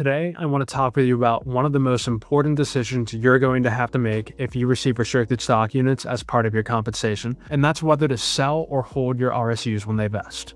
Today, I want to talk with you about one of the most important decisions you're going to have to make if you receive restricted stock units as part of your compensation, and that's whether to sell or hold your RSUs when they vest.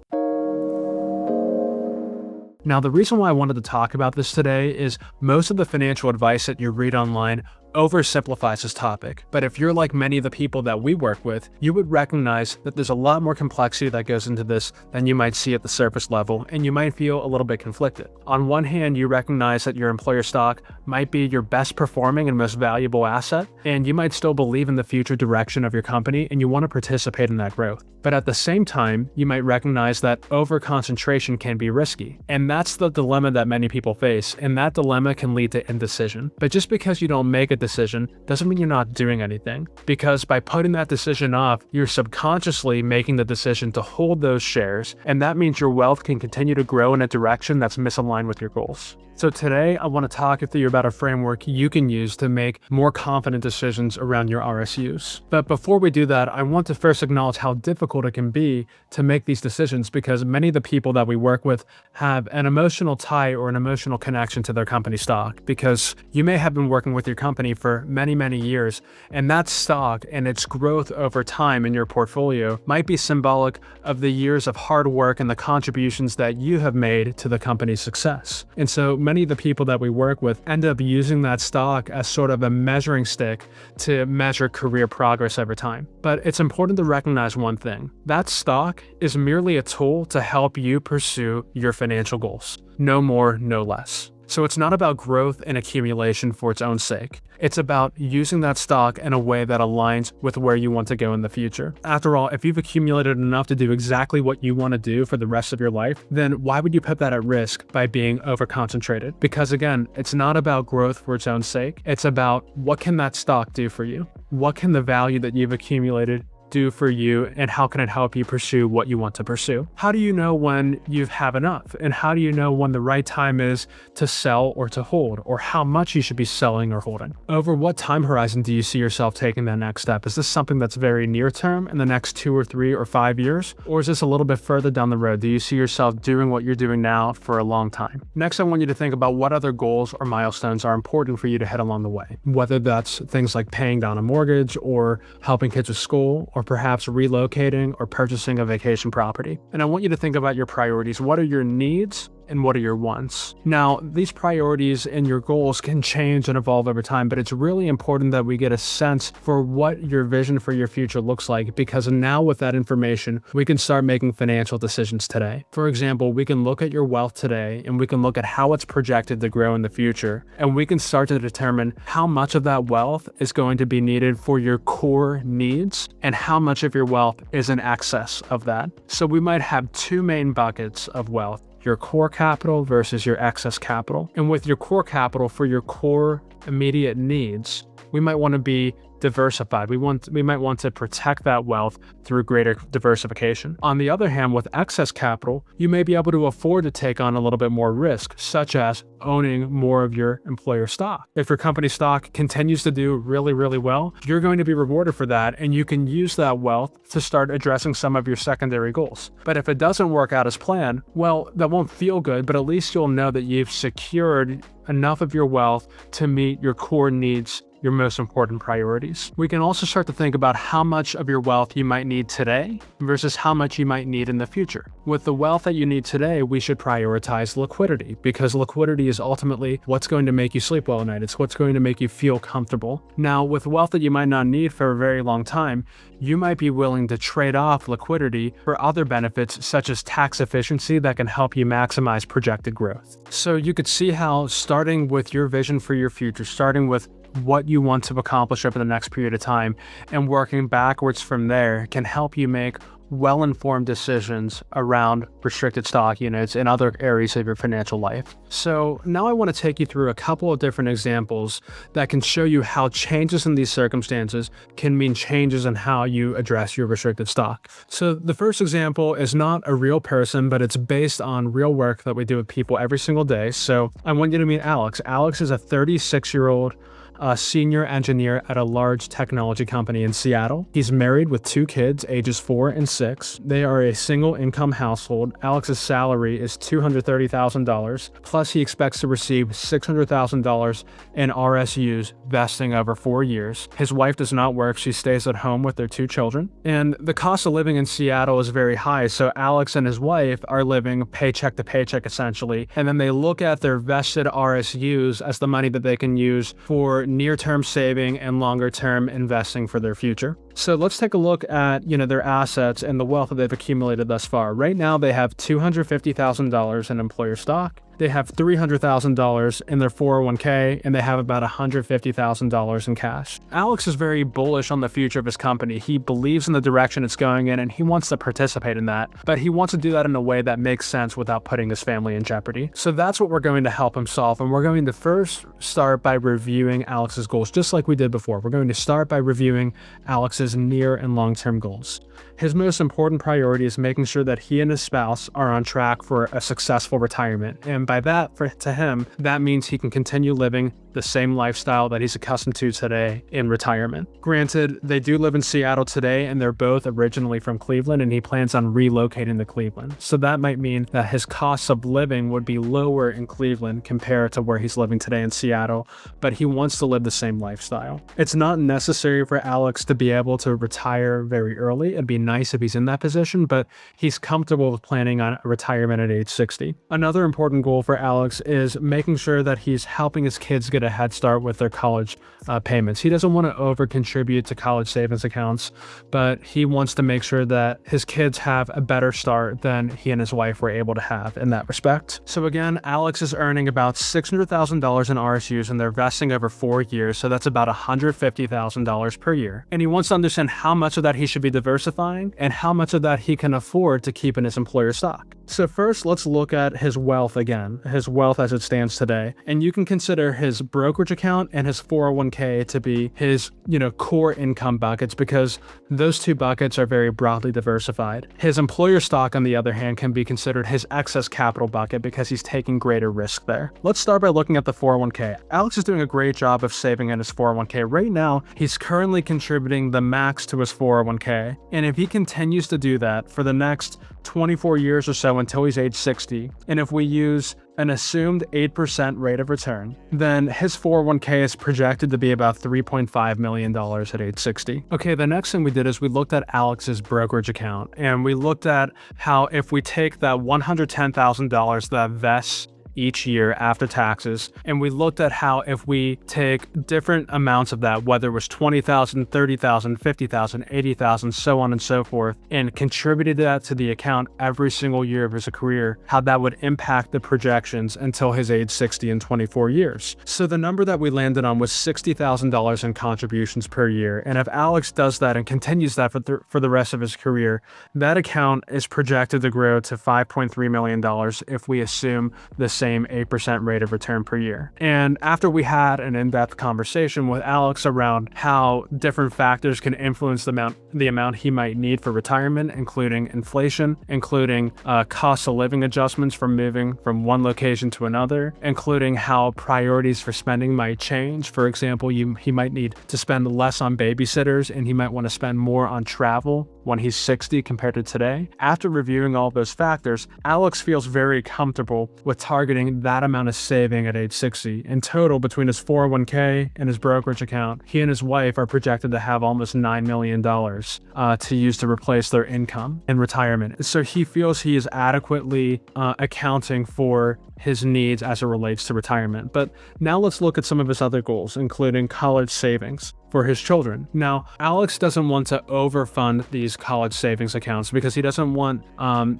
Now, the reason why I wanted to talk about this today is most of the financial advice that you read online oversimplifies this topic. But if you're like many of the people that we work with, you would recognize that there's a lot more complexity that goes into this than you might see at the surface level, and you might feel a little bit conflicted. On one hand, you recognize that your employer stock might be your best performing and most valuable asset, and you might still believe in the future direction of your company and you want to participate in that growth. But at the same time, you might recognize that over-concentration can be risky. And that's the dilemma that many people face, and that dilemma can lead to indecision. But just because you don't make a decision doesn't mean you're not doing anything, because by putting that decision off, you're subconsciously making the decision to hold those shares, and that means your wealth can continue to grow in a direction that's misaligned with your goals. So today, I want to talk with you about a framework you can use to make more confident decisions around your RSUs. But before we do that, I want to first acknowledge how difficult it can be to make these decisions, because many of the people that we work with have an emotional tie or an emotional connection to their company stock, because you may have been working with your company for many, many years, and that stock and its growth over time in your portfolio might be symbolic of the years of hard work and the contributions that you have made to the company's success. And so many of the people that we work with end up using that stock as sort of a measuring stick to measure career progress over time. But it's important to recognize one thing. That stock is merely a tool to help you pursue your financial goals. No more, no less. So it's not about growth and accumulation for its own sake. It's about using that stock in a way that aligns with where you want to go in the future. After all, if you've accumulated enough to do exactly what you want to do for the rest of your life, then why would you put that at risk by being over-concentrated? Because again, it's not about growth for its own sake. It's about what can that stock do for you? What can the value that you've accumulated do for you, and how can it help you pursue what you want to pursue? How do you know when you have enough? And how do you know when the right time is to sell or to hold, or how much you should be selling or holding? Over what time horizon do you see yourself taking that next step? Is this something that's very near term in the next 2 or 3 or 5 years? Or is this a little bit further down the road? Do you see yourself doing what you're doing now for a long time? Next, I want you to think about what other goals or milestones are important for you to hit along the way. Whether that's things like paying down a mortgage, or helping kids with school, or perhaps relocating or purchasing a vacation property. And I want you to think about your priorities. What are your needs and what are your wants? Now, these priorities and your goals can change and evolve over time, but it's really important that we get a sense for what your vision for your future looks like, because now with that information, we can start making financial decisions today. For example, we can look at your wealth today and we can look at how it's projected to grow in the future, and we can start to determine how much of that wealth is going to be needed for your core needs and how much of your wealth is in excess of that. So we might have 2 main buckets of wealth: your core capital versus your excess capital. And with your core capital, for your core immediate needs, we might want to be diversified. We might want to protect that wealth through greater diversification. On the other hand, with excess capital, you may be able to afford to take on a little bit more risk, such as owning more of your employer stock. If your company stock continues to do really, really well, you're going to be rewarded for that, and you can use that wealth to start addressing some of your secondary goals. But if it doesn't work out as planned, well, that won't feel good, but at least you'll know that you've secured enough of your wealth to meet your core needs, your most important priorities. We can also start to think about how much of your wealth you might need today versus how much you might need in the future. With the wealth that you need today, we should prioritize liquidity, because liquidity is ultimately what's going to make you sleep well at night. It's what's going to make you feel comfortable. Now, with wealth that you might not need for a very long time, you might be willing to trade off liquidity for other benefits, such as tax efficiency, that can help you maximize projected growth. So you could see how starting with your vision for your future, starting with what you want to accomplish over the next period of time, and working backwards from there can help you make well-informed decisions around restricted stock units and other areas of your financial life. So now I want to take you through a couple of different examples that can show you how changes in these circumstances can mean changes in how you address your restricted stock. So the first example is not a real person, but it's based on real work that we do with people every single day. So I want you to meet Alex. Alex is a 36-year-old a senior engineer at a large technology company in Seattle. He's married with 2 kids, ages 4 and 6. They are a single income household. Alex's salary is $230,000, plus he expects to receive $600,000 in RSUs vesting over 4 years. His wife does not work. She stays at home with their 2 children. And the cost of living in Seattle is very high, so Alex and his wife are living paycheck to paycheck essentially, and then they look at their vested RSUs as the money that they can use for near-term saving and longer-term investing for their future. So let's take a look at, their assets and the wealth that they've accumulated thus far. Right now, they have $250,000 in employer stock. They have $300,000 in their 401k, and they have about $150,000 in cash. Alex is very bullish on the future of his company. He believes in the direction it's going in, and he wants to participate in that, but he wants to do that in a way that makes sense without putting his family in jeopardy. So that's what we're going to help him solve, and we're going to first start by reviewing Alex's goals, just like we did before. We're going to start by reviewing Alex's near and long-term goals. His most important priority is making sure that he and his spouse are on track for a successful retirement. And by that, to him, that means he can continue living the same lifestyle that he's accustomed to today in retirement. Granted, they do live in Seattle today, and they're both originally from Cleveland, and he plans on relocating to Cleveland. So that might mean that his costs of living would be lower in Cleveland compared to where he's living today in Seattle, but he wants to live the same lifestyle. It's not necessary for Alex to be able to retire very early. It'd be nice if he's in that position, but he's comfortable with planning on retirement at age 60. Another important goal for Alex is making sure that he's helping his kids get a head start with their college payments. He doesn't want to over contribute to college savings accounts, but he wants to make sure that his kids have a better start than he and his wife were able to have in that respect. So again, Alex is earning about $600,000 in RSUs, and they're vesting over 4 years, so that's about $150,000 per year. And he wants to understand how much of that he should be diversifying and how much of that he can afford to keep in his employer stock. So first, let's look at his wealth again, his wealth as it stands today. And you can consider his brokerage account and his 401k to be his, core income buckets, because those 2 buckets are very broadly diversified. His employer stock, on the other hand, can be considered his excess capital bucket because he's taking greater risk there. Let's start by looking at the 401k. Alex is doing a great job of saving in his 401k. Right now, he's currently contributing the max to his 401k. And if he continues to do that for the next 24 years or so until he's age 60, and if we use an assumed 8% rate of return, then his 401k is projected to be about $3.5 million at age 60. Okay, the next thing we did is we looked at Alex's brokerage account, and we looked at how if we take that $110,000 that vests each year after taxes, and we looked at how if we take different amounts of that, whether it was $20,000, $30,000, $50,000, $80,000, so on and so forth, and contributed that to the account every single year of his career, how that would impact the projections until his age 60 in 24 years. So the number that we landed on was $60,000 in contributions per year, and if Alex does that and continues that for the rest of his career, that account is projected to grow to $5.3 million if we assume the same 8% rate of return per year. And after we had an in-depth conversation with Alex around how different factors can influence the amount he might need for retirement, including inflation, including cost of living adjustments from moving from one location to another, including how priorities for spending might change. For example, he might need to spend less on babysitters, and he might want to spend more on travel when he's 60 compared to today. After reviewing all those factors, Alex feels very comfortable with targeting that amount of saving at age 60. In total, between his 401k and his brokerage account, he and his wife are projected to have almost $9 million to use to replace their income in retirement. So he feels he is adequately accounting for his needs as it relates to retirement. But now let's look at some of his other goals, including college savings for his children. Now, Alex doesn't want to overfund these college savings accounts because he doesn't want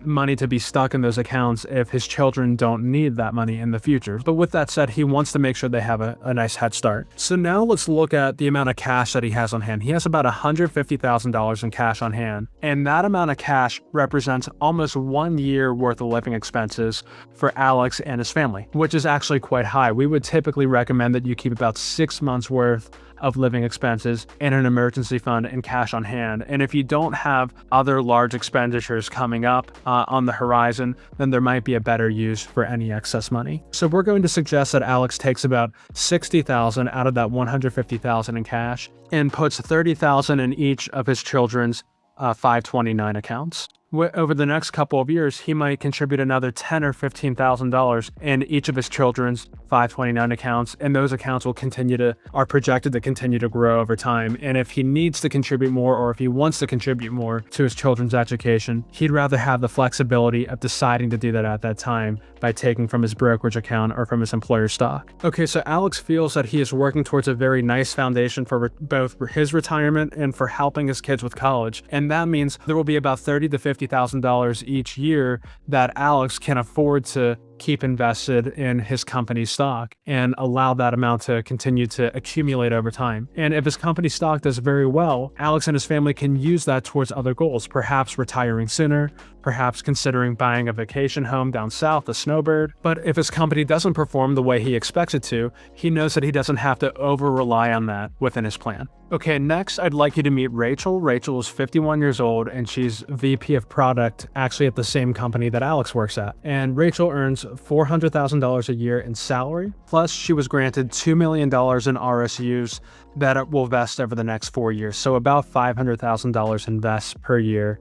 money to be stuck in those accounts if his children don't need that money in the future. But with that said, he wants to make sure they have a nice head start. So now let's look at the amount of cash that he has on hand. He has about $150,000 in cash on hand, and that amount of cash represents almost 1 year worth of living expenses for Alex and his family, which is actually quite high. We would typically recommend that you keep about 6 months worth of living expenses and an emergency fund and cash on hand. And if you don't have other large expenditures coming up on the horizon, then there might be a better use for any excess money. So we're going to suggest that Alex takes about $60,000 out of that $150,000 in cash and puts $30,000 in each of his children's 529 accounts. Over the next couple of years, he might contribute another $10,000 or $15,000 in each of his children's 529 accounts, and those accounts are projected to continue to grow over time. And if he needs to contribute more, or if he wants to contribute more to his children's education, he'd rather have the flexibility of deciding to do that at that time by taking from his brokerage account or from his employer stock. Okay, so Alex feels that he is working towards a very nice foundation for both his retirement and for helping his kids with college. And that means there will be about $30,000 to $50,000 each year that Alex can afford to keep invested in his company stock and allow that amount to continue to accumulate over time. And if his company stock does very well, Alex and his family can use that towards other goals, perhaps retiring sooner, perhaps considering buying a vacation home down south, a snowbird. But if his company doesn't perform the way he expects it to, he knows that he doesn't have to over-rely on that within his plan. Okay, next I'd like you to meet Rachel. Rachel is 51 years old and she's VP of product actually at the same company that Alex works at. And Rachel earns $400,000 a year in salary, plus she was granted $2 million in RSUs that will vest over the next 4 years. So about $500,000 invests per year,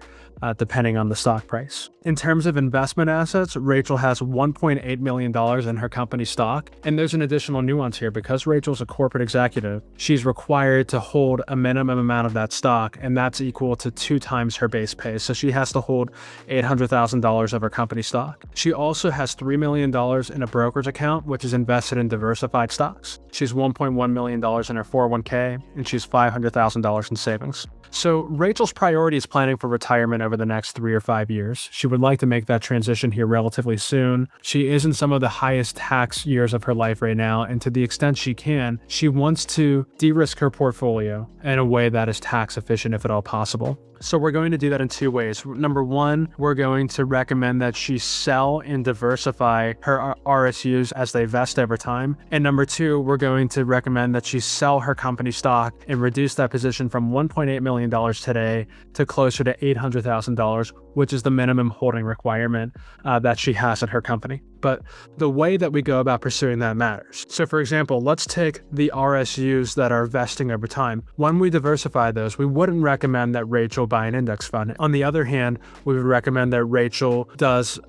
depending on the stock price. In terms of investment assets, Rachel has $1.8 million in her company stock. And there's an additional nuance here. Because Rachel's a corporate executive, she's required to hold a minimum amount of that stock, and that's equal to 2 times her base pay. So she has to hold $800,000 of her company stock. She also has $3 million in a brokerage account, which is invested in diversified stocks. She's $1.1 million in her 401k, and she's $500,000 in savings. So Rachel's priority is planning for retirement over the next 3 or 5 years. She would like to make that transition here relatively soon. She is in some of the highest tax years of her life right now, and to the extent she can, she wants to de-risk her portfolio in a way that is tax efficient if at all possible. So we're going to do that in 2 ways. Number 1, we're going to recommend that she sell and diversify her RSUs as they vest over time. And number 2, we're going to recommend that she sell her company stock and reduce that position from $1.8 million today to closer to $800,000, which is the minimum holding requirement that she has at her company. But the way that we go about pursuing that matters. So for example, let's take the RSUs that are vesting over time. When we diversify those, we wouldn't recommend that Rachel buy an index fund. On the other hand, we would recommend that Rachel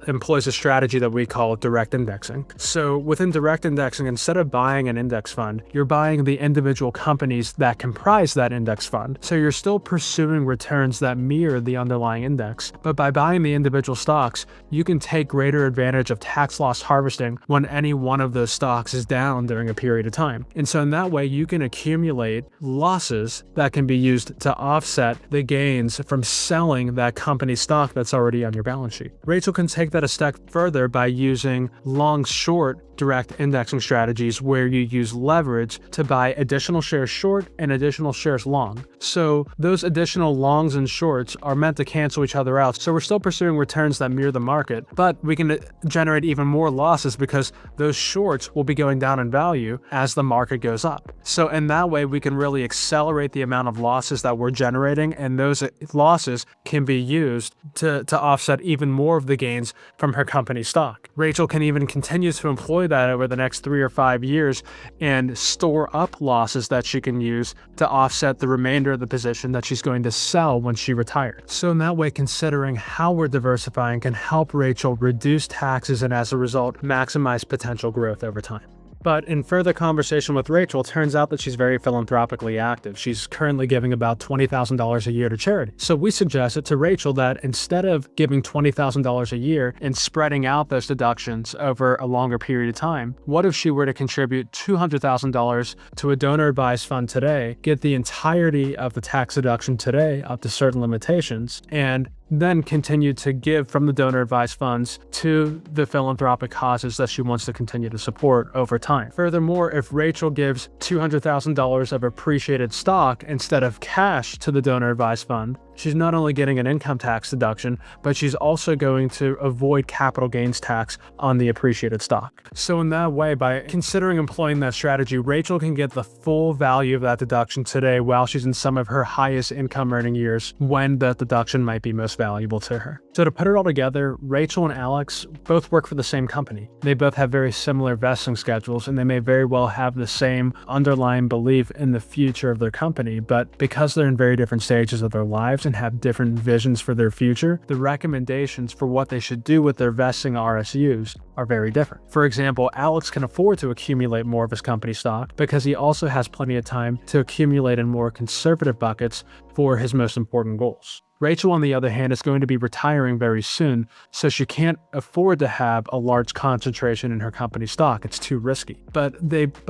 employs a strategy that we call direct indexing. So within direct indexing, instead of buying an index fund, you're buying the individual companies that comprise that index fund. So you're still pursuing returns that mirror the underlying index, but by buying the individual stocks, you can take greater advantage of tax loss harvesting when any one of those stocks is down during a period of time. And so in that way, you can accumulate losses that can be used to offset the gains from selling that company stock that's already on your balance sheet. Rachel can take that a step further by using long-short direct indexing strategies where you use leverage to buy additional shares short and additional shares long. So those additional longs and shorts are meant to cancel each other out. So we're still pursuing returns that mirror the market, but we can generate even more losses because those shorts will be going down in value as the market goes up. So in that way, we can really accelerate the amount of losses that we're generating, and those losses can be used to offset even more of the gains from her company stock. Rachel can even continue to employ that over the next 3 or 5 years and store up losses that she can use to offset the remainder of the position that she's going to sell when she retires. So in that way, considering how we're diversifying can help Rachel reduce taxes and as a result, maximize potential growth over time. But in further conversation with Rachel, it turns out that she's very philanthropically active. She's currently giving about $20,000 a year to charity. So we suggested to Rachel that instead of giving $20,000 a year and spreading out those deductions over a longer period of time, what if she were to contribute $200,000 to a donor-advised fund today, get the entirety of the tax deduction today up to certain limitations, and then continue to give from the donor-advised funds to the philanthropic causes that she wants to continue to support over time. Furthermore, if Rachel gives $200,000 of appreciated stock instead of cash to the donor-advised fund, she's not only getting an income tax deduction, but she's also going to avoid capital gains tax on the appreciated stock. So in that way, by considering employing that strategy, Rachel can get the full value of that deduction today while she's in some of her highest income earning years when the deduction might be most valuable to her. So to put it all together, Rachel and Alex both work for the same company. They both have very similar vesting schedules, and they may very well have the same underlying belief in the future of their company, but because they're in very different stages of their lives and have different visions for their future, the recommendations for what they should do with their vesting RSUs are very different. For example, Alex can afford to accumulate more of his company stock because he also has plenty of time to accumulate in more conservative buckets for his most important goals. Rachel, on the other hand, is going to be retiring very soon, so she can't afford to have a large concentration in her company stock. It's too risky. But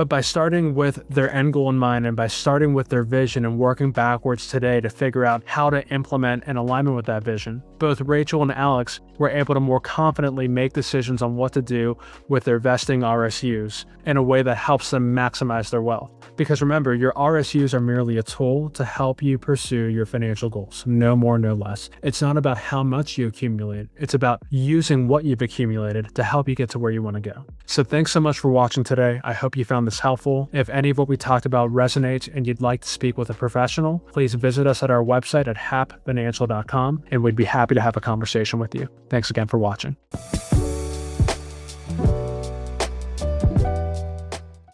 by starting with their end goal in mind and by starting with their vision and working backwards today to figure out how to implement an alignment with that vision, both Rachel and Alex were able to more confidently make decisions on what to do with their vesting RSUs in a way that helps them maximize their wealth. Because remember, your RSUs are merely a tool to help you pursue your financial goals, no more, no less. It's not about how much you accumulate. It's about using what you've accumulated to help you get to where you want to go. So thanks so much for watching today. I hope you found this helpful. If any of what we talked about resonates and you'd like to speak with a professional, please visit us at our website at hapfinancial.com, and we'd be happy to have a conversation with you. Thanks again for watching.